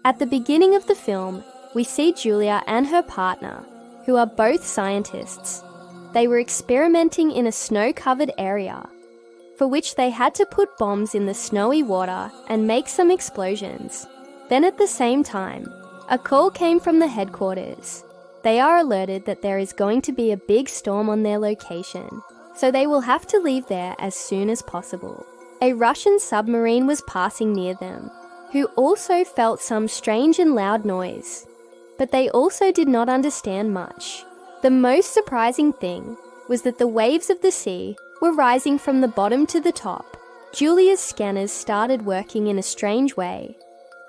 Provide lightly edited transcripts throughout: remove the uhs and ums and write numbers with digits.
At the beginning of the film, we see Julia and her partner, who are both scientists. They were experimenting in a snow-covered area, for which they had to put bombs in the snowy water and make some explosions. Then at the same time, a call came from the headquarters. They are alerted that there is going to be a big storm on their location, so they will have to leave there as soon as possible. A Russian submarine was passing near them, who also felt some strange and loud noise, but they also did not understand much. The most surprising thing was that the waves of the sea were rising from the bottom to the top. Julia's scanners started working in a strange way,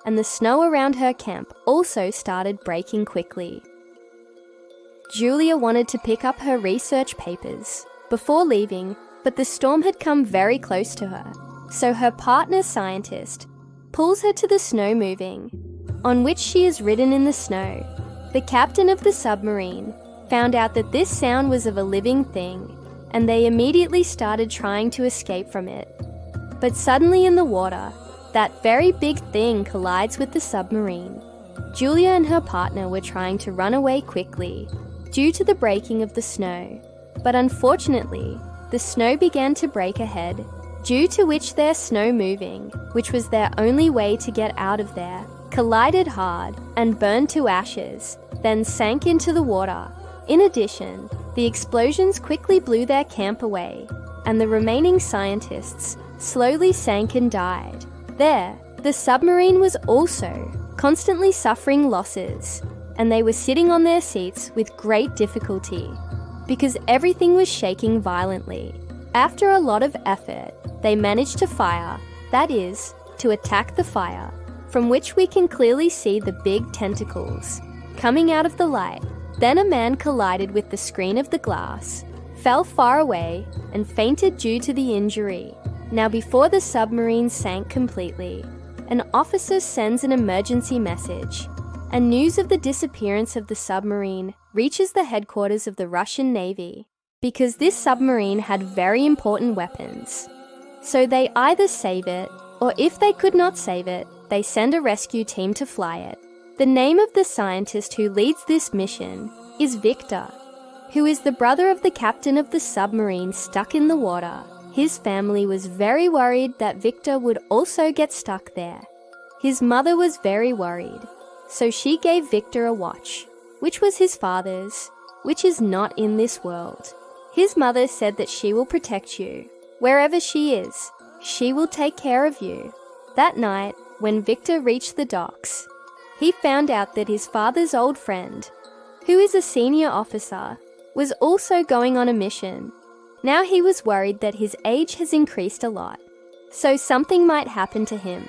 and the snow around her camp also started breaking quickly. Julia wanted to pick up her research papers before leaving, but the storm had come very close to her, so her partner scientist pulls her to the snow moving, on which she is ridden in the snow. The captain of the submarine found out that this sound was of a living thing, and they immediately started trying to escape from it. But suddenly in the water, that very big thing collides with the submarine. Julia and her partner were trying to run away quickly due to the breaking of the snow, but unfortunately, the snow began to break ahead, due to which their snow moving, which was their only way to get out of there, collided hard and burned to ashes, then sank into the water. In addition, the explosions quickly blew their camp away, and the remaining scientists slowly sank and died. There, the submarine was also constantly suffering losses, and they were sitting on their seats with great difficulty, because everything was shaking violently. After a lot of effort, they managed to fire, that is, to attack the fire, from which we can clearly see the big tentacles coming out of the light. Then a man collided with the screen of the glass, fell far away, and fainted due to the injury. Now before the submarine sank completely, an officer sends an emergency message, and news of the disappearance of the submarine reaches the headquarters of the Russian Navy, because this submarine had very important weapons. So they either save it, or if they could not save it, they send a rescue team to fly it. The name of the scientist who leads this mission is Victor, who is the brother of the captain of the submarine stuck in the water. His family was very worried that Victor would also get stuck there. His mother was very worried, so she gave Victor a watch, which was his father's, which is not in this world. His mother said that she will protect you. Wherever she is, she will take care of you. That night, when Victor reached the docks, he found out that his father's old friend, who is a senior officer, was also going on a mission. Now he was worried that his age has increased a lot, so something might happen to him.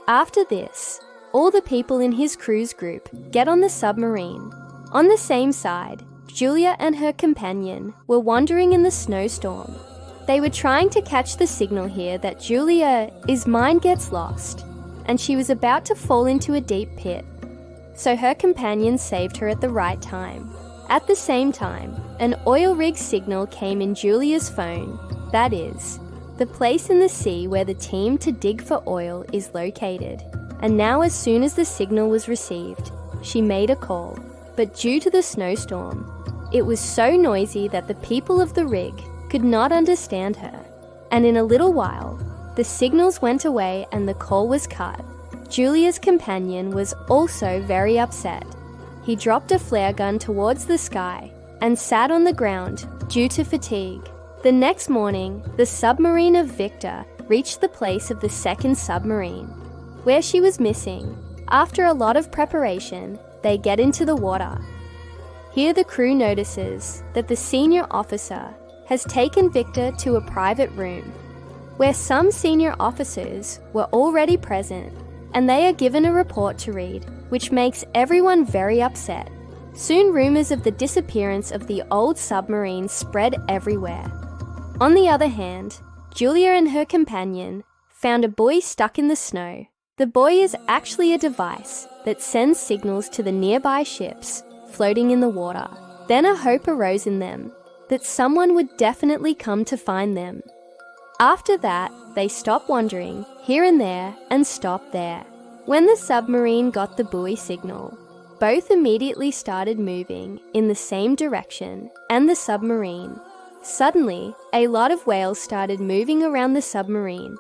After this, all the people in his cruise group get on the submarine. On the same side, Julia and her companion were wandering in the snowstorm. They were trying to catch the signal here that Julia's mind gets lost, and she was about to fall into a deep pit. So her companion saved her at the right time. At the same time, an oil rig signal came in Julia's phone, that is, the place in the sea where the team to dig for oil is located. And now as soon as the signal was received, she made a call. But due to the snowstorm, it was so noisy that the people of the rig could not understand her. And in a little while, the signals went away and the call was cut. Julia's companion was also very upset. He dropped a flare gun towards the sky and sat on the ground due to fatigue. The next morning, the submarine of Victor reached the place of the second submarine, where she was missing. After a lot of preparation, they get into the water. Here the crew notices that the senior officer has taken Victor to a private room, where some senior officers were already present, and they are given a report to read, which makes everyone very upset. Soon rumors of the disappearance of the old submarine spread everywhere. On the other hand, Julia and her companion found a buoy stuck in the snow. The buoy is actually a device that sends signals to the nearby ships floating in the water. Then a hope arose in them that someone would definitely come to find them. After that, they stopped wandering here and there and stopped there. When the submarine got the buoy signal, both immediately started moving in the same direction and the submarine. Suddenly, a lot of whales started moving around the submarine,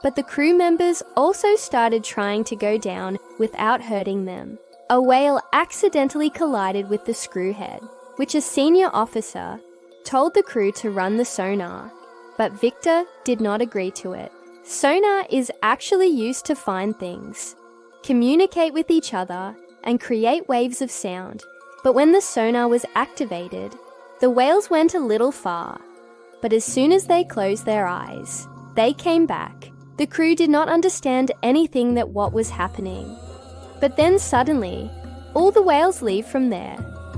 but the crew members also started trying to go down without hurting them. A whale accidentally collided with the screw head, which a senior officer told the crew to run the sonar, but Victor did not agree to it. Sonar is actually used to find things, communicate with each other, and create waves of sound. But when the sonar was activated, the whales went a little far. But as soon as they closed their eyes, they came back. The crew did not understand anything that what was happening. But then suddenly, all the whales leave from there.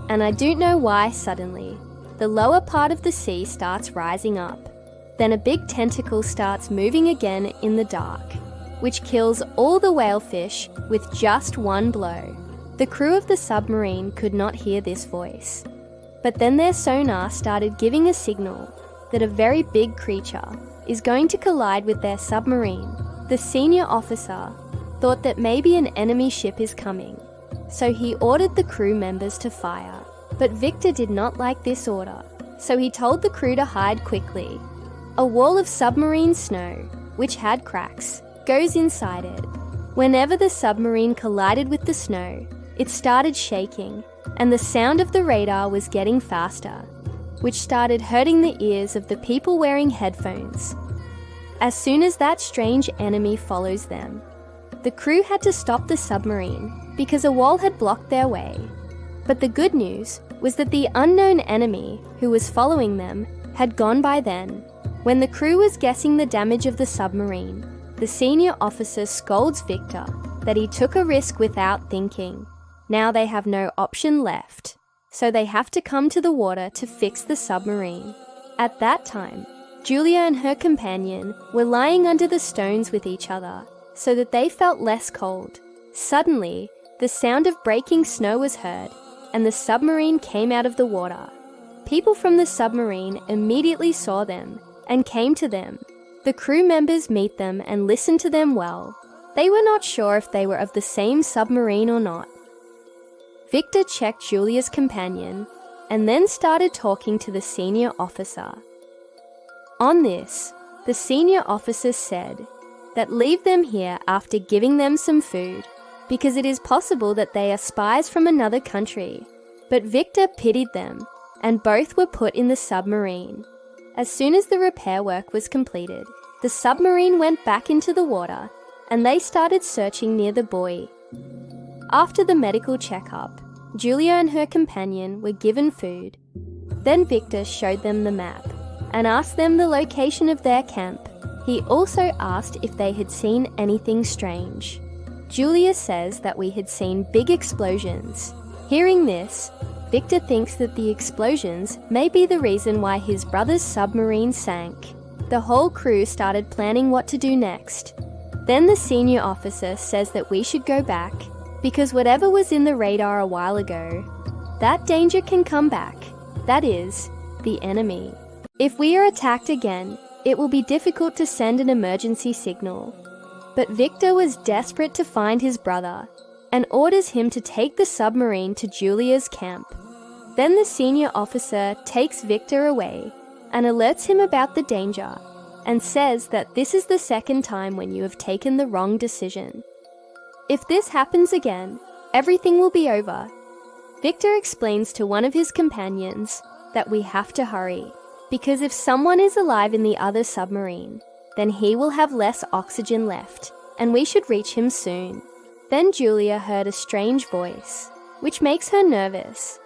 And I don't know why suddenly. The lower part of the sea starts rising up. Then a big tentacle starts moving again in the dark, which kills all the whalefish with just one blow. The crew of the submarine could not hear this voice. But then their sonar started giving a signal that a very big creature is going to collide with their submarine. The senior officer thought that maybe an enemy ship is coming, so he ordered the crew members to fire. But Victor did not like this order, so he told the crew to hide quickly. A wall of submarine snow, which had cracks, goes inside it. Whenever the submarine collided with the snow, it started shaking, and the sound of the radar was getting faster, which started hurting the ears of the people wearing headphones. As soon as that strange enemy follows them, the crew had to stop the submarine because a wall had blocked their way. But the good news was that the unknown enemy who was following them had gone by then. When the crew was guessing the damage of the submarine, the senior officer scolds Victor that he took a risk without thinking. Now they have no option left, so they have to come to the water to fix the submarine. At that time, Julia and her companion were lying under the stones with each other so that they felt less cold. Suddenly, the sound of breaking snow was heard, and the submarine came out of the water. People from the submarine immediately saw them and came to them. The crew members meet them and listen to them well. They were not sure if they were of the same submarine or not. Victor checked Julia's companion and then started talking to the senior officer. On this, the senior officer said that leave them here after giving them some food, because it is possible that they are spies from another country. But Victor pitied them, and both were put in the submarine. As soon as the repair work was completed, the submarine went back into the water, and they started searching near the buoy. After the medical checkup, Julia and her companion were given food. Then Victor showed them the map and asked them the location of their camp. He also asked if they had seen anything strange. Julia says that we had seen big explosions. Hearing this, Victor thinks that the explosions may be the reason why his brother's submarine sank. The whole crew started planning what to do next. Then the senior officer says that we should go back, because whatever was in the radar a while ago, that danger can come back. That is, the enemy. If we are attacked again, it will be difficult to send an emergency signal. But Victor was desperate to find his brother and orders him to take the submarine to Julia's camp. Then the senior officer takes Victor away and alerts him about the danger and says that this is the second time when you have taken the wrong decision. If this happens again, everything will be over. Victor explains to one of his companions that we have to hurry, because if someone is alive in the other submarine, then he will have less oxygen left, and we should reach him soon. Then Julia heard a strange voice, which makes her nervous.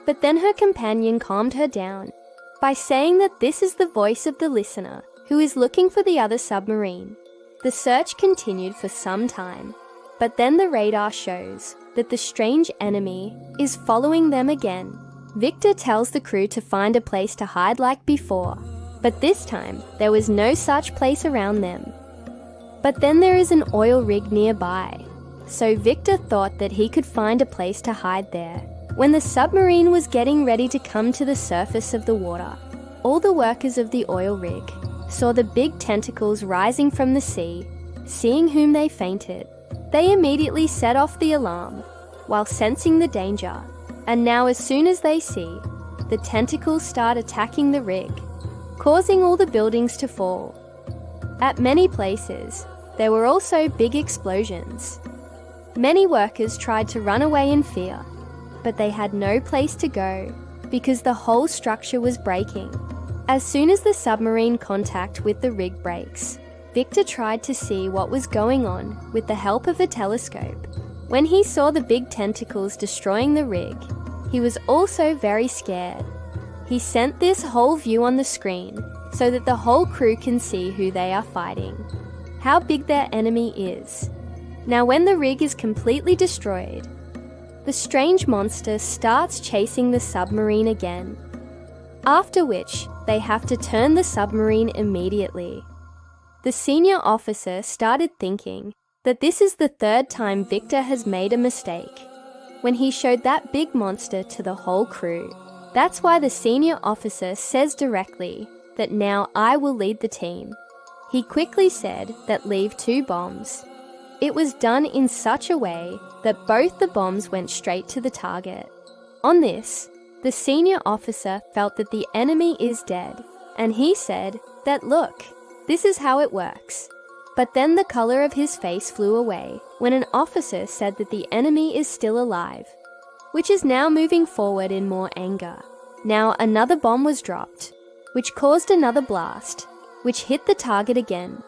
But then her companion calmed her down by saying that this is the voice of the listener who is looking for the other submarine. The search continued for some time, but then the radar shows that the strange enemy is following them again. Victor tells the crew to find a place to hide like before, but this time there was no such place around them. But then there is an oil rig nearby, so Victor thought that he could find a place to hide there. When the submarine was getting ready to come to the surface of the water, all the workers of the oil rig saw the big tentacles rising from the sea, seeing whom they fainted. They immediately set off the alarm while sensing the danger, and now as soon as they see, the tentacles start attacking the rig, causing all the buildings to fall. At many places, there were also big explosions. Many workers tried to run away in fear, but they had no place to go because the whole structure was breaking. As soon as the submarine contact with the rig breaks, Victor tried to see what was going on with the help of a telescope. When he saw the big tentacles destroying the rig, he was also very scared. He sent this whole view on the screen so that the whole crew can see who they are fighting, how big their enemy is. Now when the rig is completely destroyed, the strange monster starts chasing the submarine again, after which they have to turn the submarine immediately. The senior officer started thinking that this is the third time Victor has made a mistake when he showed that big monster to the whole crew. That's why the senior officer says directly that now I will lead the team. He quickly said that leave 2 bombs. It was done in such a way that both the bombs went straight to the target. On this, the senior officer felt that the enemy is dead, and he said that look, this is how it works. But then the color of his face flew away when an officer said that the enemy is still alive, which is now moving forward in more anger. Now another bomb was dropped, which caused another blast, which hit the target again,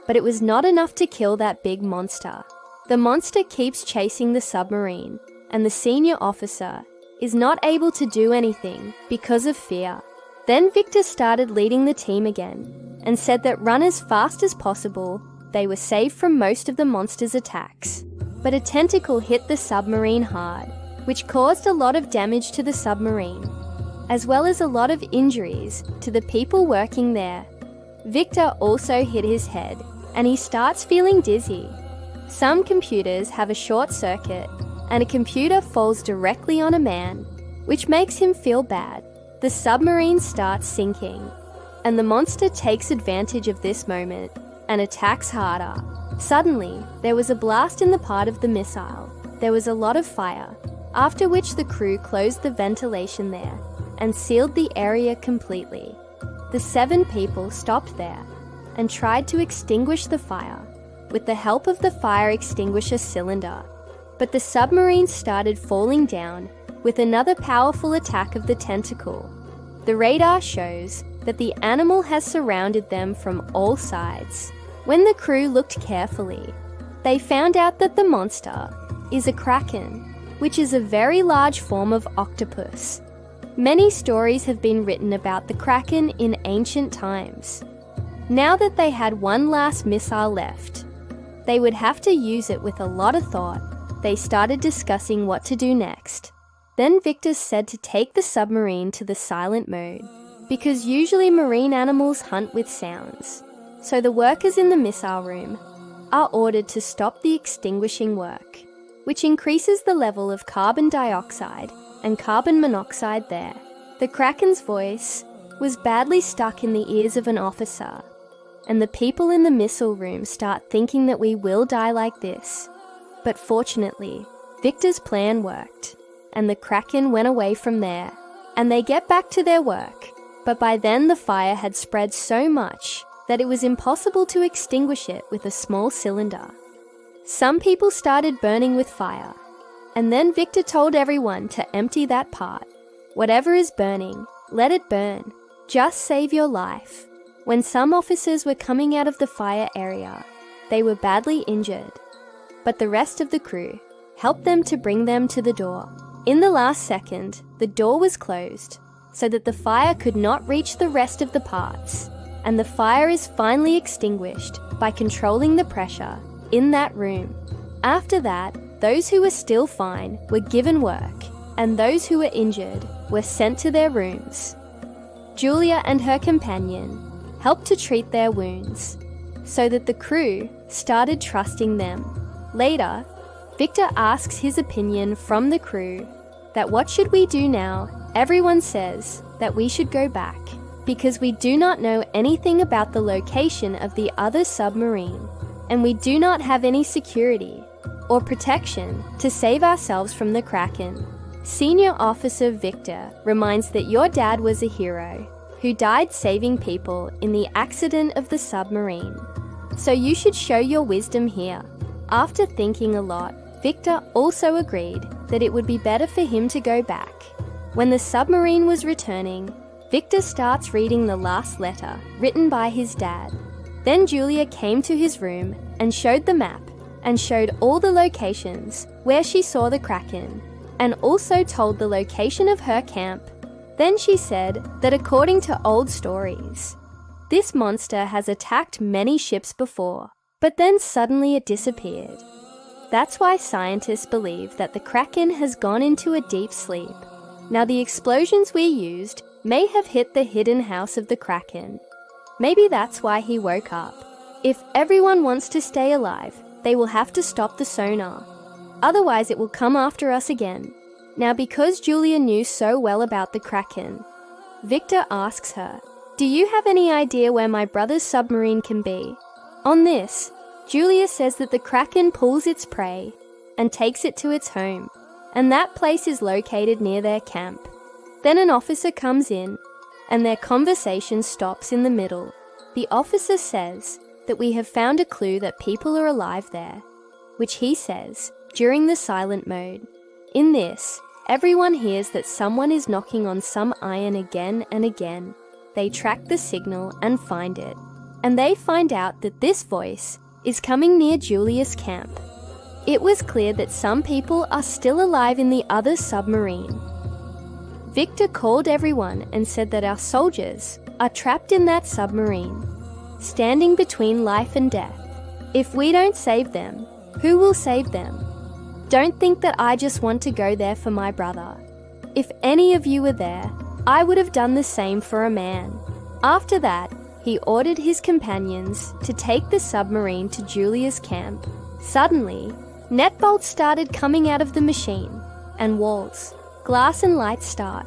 but it was not enough to kill that big monster. The monster keeps chasing the submarine, and the senior officer is not able to do anything because of fear. Then Victor started leading the team again, and said that run as fast as possible. They were safe from most of the monster's attacks. But a tentacle hit the submarine hard, which caused a lot of damage to the submarine, as well as a lot of injuries to the people working there. Victor also hit his head, and he starts feeling dizzy. Some computers have a short circuit, and a computer falls directly on a man, which makes him feel bad. The submarine starts sinking, and the monster takes advantage of this moment and attacks harder. Suddenly, there was a blast in the part of the missile. There was a lot of fire, after which the crew closed the ventilation there and sealed the area completely. The 7 people stopped there and tried to extinguish the fire with the help of the fire extinguisher cylinder. But the submarine started falling down with another powerful attack of the tentacle. The radar shows that the animal has surrounded them from all sides. When the crew looked carefully, they found out that the monster is a Kraken, which is a very large form of octopus. Many stories have been written about the Kraken in ancient times. Now that they had one last missile left, they would have to use it with a lot of thought. They started discussing what to do next. Then Victor said to take the submarine to the silent mode, because usually marine animals hunt with sounds. So the workers in the missile room are ordered to stop the extinguishing work, which increases the level of carbon dioxide and carbon monoxide there. The Kraken's voice was badly stuck in the ears of an officer, and the people in the missile room start thinking that we will die like this. But fortunately, Victor's plan worked, and the Kraken went away from there, and they get back to their work. But by then the fire had spread so much that it was impossible to extinguish it with a small cylinder. Some people started burning with fire, and then Victor told everyone to empty that part. Whatever is burning, let it burn. Just save your life. When some officers were coming out of the fire area, they were badly injured, but the rest of the crew helped them to bring them to the door. In the last second, the door was closed so that the fire could not reach the rest of the parts, and the fire is finally extinguished by controlling the pressure in that room. After that, those who were still fine were given work, and those who were injured were sent to their rooms. Julia and her companion helped to treat their wounds, so that the crew started trusting them. Later, Victor asks his opinion from the crew that what should we do now? Everyone says that we should go back because we do not know anything about the location of the other submarine and we do not have any security. or protection to save ourselves from the Kraken. Senior Officer Victor reminds that your dad was a hero who died saving people in the accident of the submarine. So you should show your wisdom here. After thinking a lot, Victor also agreed that it would be better for him to go back. When the submarine was returning, Victor starts reading the last letter written by his dad. Then Julia came to his room and showed the map and showed all the locations where she saw the Kraken, and also told the location of her camp. Then she said that according to old stories, this monster has attacked many ships before, but then suddenly it disappeared. That's why scientists believe that the Kraken has gone into a deep sleep. Now the explosions we used may have hit the hidden house of the Kraken. Maybe that's why he woke up. If everyone wants to stay alive, they will have to stop the sonar. Otherwise it will come after us again. Now because Julia knew so well about the Kraken, Victor asks her, "Do you have any idea where my brother's submarine can be?" On this, Julia says that the Kraken pulls its prey and takes it to its home, and that place is located near their camp. Then an officer comes in, and their conversation stops in the middle. The officer says that we have found a clue that people are alive there, which he says during the silent mode. In this, everyone hears that someone is knocking on some iron again and again. They track the signal and find it, and they find out that this voice is coming near Julia's camp. It was clear that some people are still alive in the other submarine. Victor called everyone and said that our soldiers are trapped in that submarine, standing between life and death. If we don't save them, who will save them? Don't think that I just want to go there for my brother. If any of you were there, I would have done the same for a man. After that, he ordered his companions to take the submarine to Julia's camp. Suddenly, net bolts started coming out of the machine, and walls, glass and lights start.